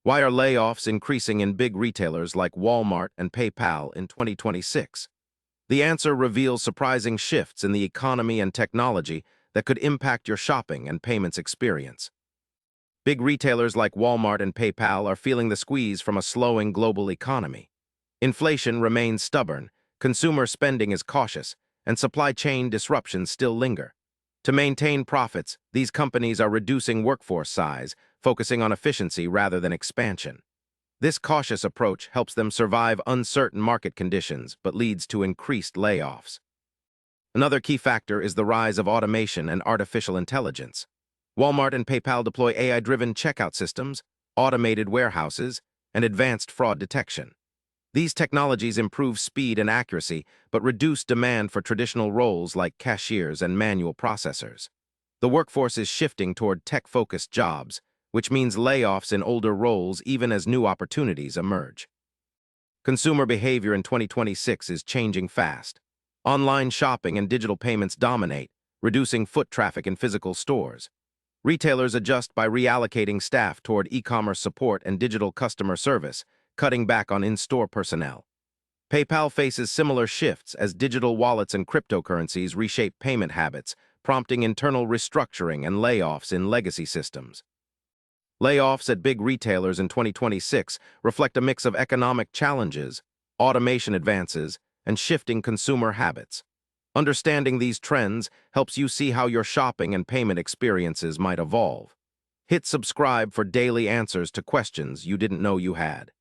Why are layoffs increasing in big retailers like Walmart and PayPal in 2026? The answer reveals surprising shifts in the economy and technology that could impact your shopping and payments experience. Big retailers like Walmart and PayPal are feeling the squeeze from a slowing global economy. Inflation remains stubborn, consumer spending is cautious, and supply chain disruptions still linger. To maintain profits, these companies are reducing workforce size, focusing on efficiency rather than expansion. This cautious approach helps them survive uncertain market conditions but leads to increased layoffs. Another key factor is the rise of automation and artificial intelligence. Walmart and PayPal deploy AI-driven checkout systems, automated warehouses, and advanced fraud detection. These technologies improve speed and accuracy, but reduce demand for traditional roles like cashiers and manual processors. The workforce is shifting toward tech-focused jobs, which means layoffs in older roles even as new opportunities emerge. Consumer behavior in 2026 is changing fast. Online shopping and digital payments dominate, reducing foot traffic in physical stores. Retailers adjust by reallocating staff toward e-commerce support and digital customer service, cutting back on in-store personnel. PayPal faces similar shifts as digital wallets and cryptocurrencies reshape payment habits, prompting internal restructuring and layoffs in legacy systems. Layoffs at big retailers in 2026 reflect a mix of economic challenges, automation advances, and shifting consumer habits. Understanding these trends helps you see how your shopping and payment experiences might evolve. Hit subscribe for daily answers to questions you didn't know you had.